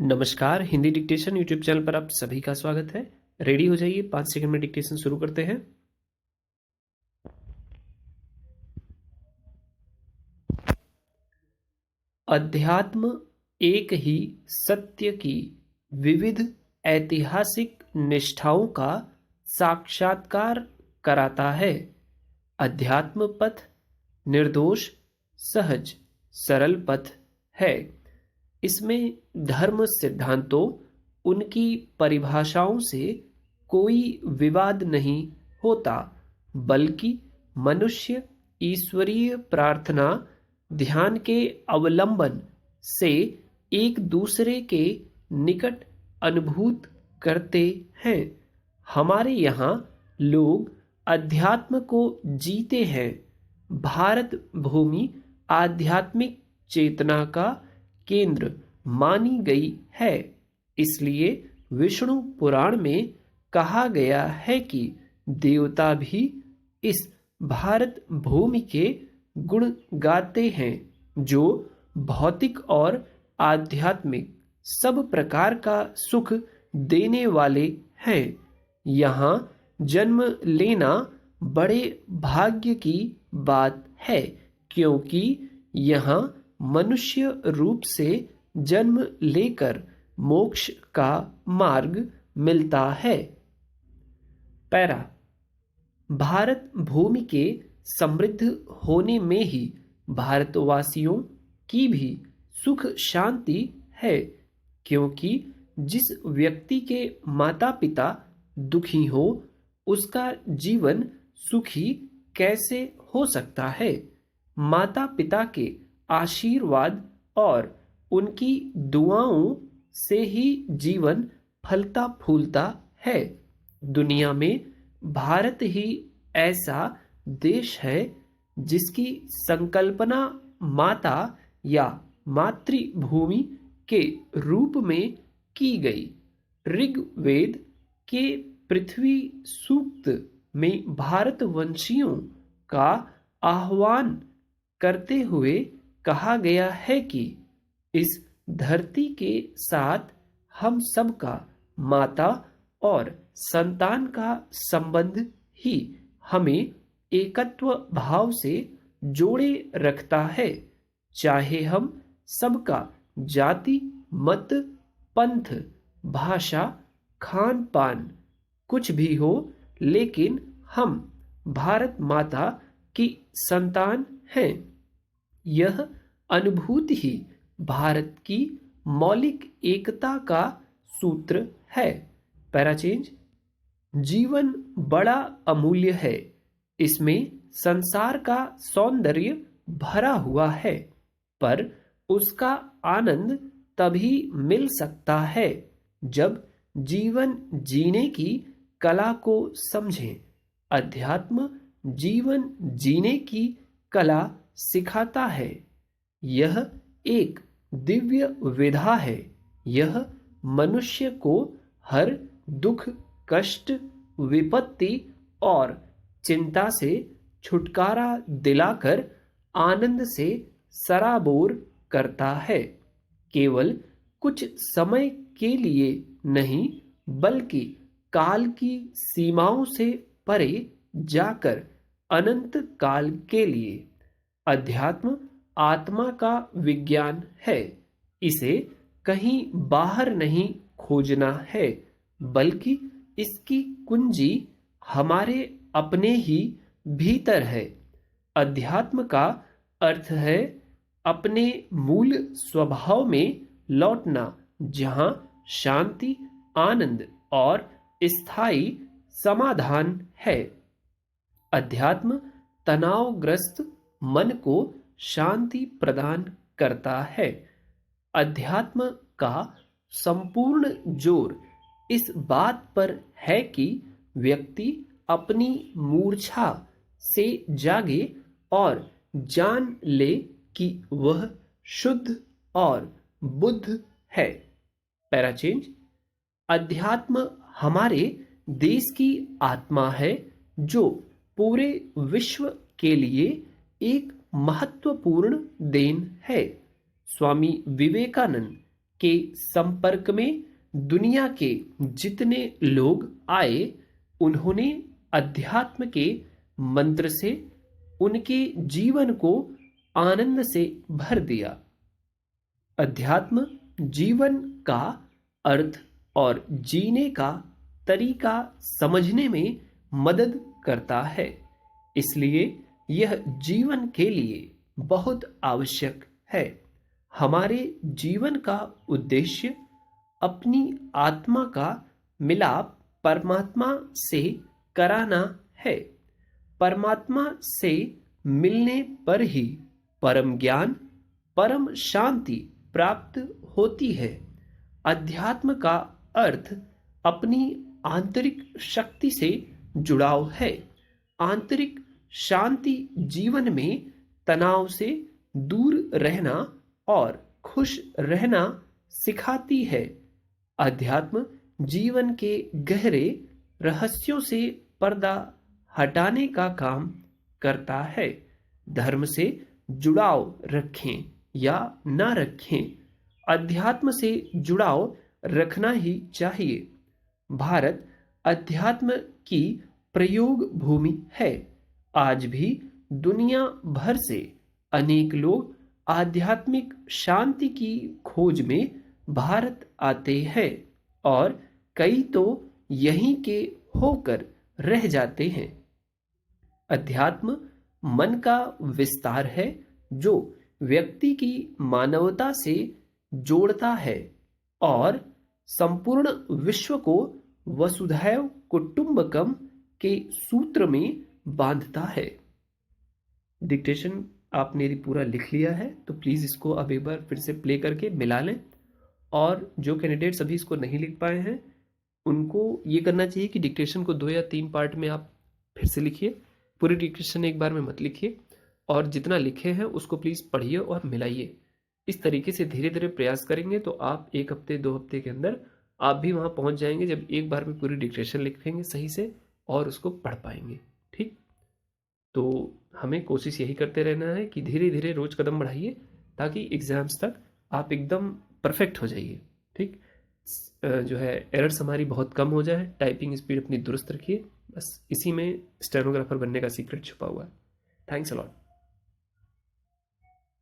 नमस्कार, Hindi dictation YouTube channel पर आप सभी का स्वागत है। रेडी हो जाइए, 5 सेकंड में डिक्टेशन शुरू करते हैं। अध्यात्म एक ही सत्य की विविध ऐतिहासिक निष्ठाओं का साक्षात्कार कराता है। अध्यात्म पथ निर्दोष, सहज, सरल पथ है। इसमें धर्म सिद्धांतों, उनकी परिभाषाओं से कोई विवाद नहीं होता, बल्कि मनुष्य ईश्वरीय प्रार्थना, ध्यान के अवलंबन से एक दूसरे के निकट अनुभूत करते हैं। हमारे यहाँ लोग अध्यात्म को जीते हैं। भारत भूमि आध्यात्मिक चेतना का केंद्र मानी गई है। इसलिए विष्णु पुराण में कहा गया है कि देवता भी इस भारत भूमि के गुण गाते हैं, जो भौतिक और आध्यात्मिक सब प्रकार का सुख देने वाले हैं। यहाँ जन्म लेना बड़े भाग्य की बात है, क्योंकि यहाँ मनुष्य रूप से जन्म लेकर मोक्ष का मार्ग मिलता है। पैरा, भारत भूमि के समृद्ध होने में ही भारतवासियों की भी सुख शांति है, क्योंकि जिस व्यक्ति के माता पिता दुखी हो, उसका जीवन सुखी कैसे हो सकता है। माता पिता के आशीर्वाद और उनकी दुआओं से ही जीवन फलता फूलता है। दुनिया में भारत ही ऐसा देश है जिसकी संकल्पना माता या मातृभूमि के रूप में की गई। ऋग्वेद के पृथ्वी सूक्त में भारतवंशियों का आह्वान करते हुए कहा गया है कि इस धरती के साथ हम सबका माता और संतान का संबंध ही हमें एकत्व भाव से जोड़े रखता है। चाहे हम सबका जाति, मत, पंथ, भाषा, खान पान कुछ भी हो, लेकिन हम भारत माता की संतान हैं। यह अनुभूति ही भारत की मौलिक एकता का सूत्र है। पैराचेंज, जीवन बड़ा अमूल्य है। इसमें संसार का सौंदर्य भरा हुआ है, पर उसका आनंद तभी मिल सकता है जब जीवन जीने की कला को समझें। अध्यात्म जीवन जीने की कला सिखाता है। यह एक दिव्य विधा है। यह मनुष्य को हर दुख, कष्ट, विपत्ति और चिंता से छुटकारा दिलाकर आनंद से सराबोर करता है। केवल कुछ समय के लिए नहीं, बल्कि काल की सीमाओं से परे जाकर अनंत काल के लिए। अध्यात्म आत्मा का विज्ञान है। इसे कहीं बाहर नहीं खोजना है, बल्कि इसकी कुंजी हमारे अपने ही भीतर है। अध्यात्म का अर्थ है अपने मूल स्वभाव में लौटना, जहां शांति, आनंद और स्थायी समाधान है। अध्यात्म तनावग्रस्त मन को शांति प्रदान करता है। अध्यात्म का संपूर्ण जोर इस बात पर है कि व्यक्ति अपनी मूर्छा से जागे और जान ले कि वह शुद्ध और बुद्ध है। पैराचेंज, अध्यात्म हमारे देश की आत्मा है, जो पूरे विश्व के लिए एक महत्वपूर्ण देन है। स्वामी विवेकानंद के संपर्क में दुनिया के जितने लोग आए, उन्होंने अध्यात्म के मंत्र से उनके जीवन को आनंद से भर दिया। अध्यात्म जीवन का अर्थ और जीने का तरीका समझने में मदद करता है, इसलिए यह जीवन के लिए बहुत आवश्यक है। हमारे जीवन का उद्देश्य अपनी आत्मा का मिलाप परमात्मा से कराना है। परमात्मा से मिलने पर ही परम ज्ञान, परम शांति प्राप्त होती है। अध्यात्म का अर्थ अपनी आंतरिक शक्ति से जुड़ाव है। आंतरिक शांति जीवन में तनाव से दूर रहना और खुश रहना सिखाती है। अध्यात्म जीवन के गहरे रहस्यों से पर्दा हटाने का काम करता है। धर्म से जुड़ाव रखें या ना रखें, अध्यात्म से जुड़ाव रखना ही चाहिए। भारत अध्यात्म की प्रयोग भूमि है। आज भी दुनिया भर से अनेक लोग आध्यात्मिक शांति की खोज में भारत आते हैं और कई तो यहीं के होकर रह जाते हैं। अध्यात्म मन का विस्तार है जो व्यक्ति की मानवता से जोड़ता है और संपूर्ण विश्व को वसुधैव कुटुंबकम के सूत्र में बांधता है। डिक्टेशन आपने यदि पूरा लिख लिया है तो प्लीज़ इसको अब एक बार फिर से प्ले करके मिला लें, और जो कैंडिडेट्स अभी इसको नहीं लिख पाए हैं उनको ये करना चाहिए कि डिक्टेशन को 2 या 3 पार्ट में आप फिर से लिखिए। पूरी डिक्टेशन एक बार में मत लिखिए, और जितना लिखे हैं उसको प्लीज़ पढ़िए और मिलाइए। इस तरीके से धीरे धीरे प्रयास करेंगे तो आप 1 हफ्ते 2 हफ्ते के अंदर आप भी वहाँ पहुँच जाएंगे जब एक बार में पूरी डिक्टेशन लिखेंगे सही से और उसको पढ़ पाएंगे। ठीक, तो हमें कोशिश यही करते रहना है कि धीरे धीरे रोज कदम बढ़ाइए ताकि एग्जाम्स तक आप एकदम परफेक्ट हो जाइए। ठीक, जो है एरर्स हमारी बहुत कम हो जाए, टाइपिंग स्पीड अपनी दुरुस्त रखिए, बस इसी में स्टेनोग्राफर बनने का सीक्रेट छुपा हुआ है। Thanks a lot.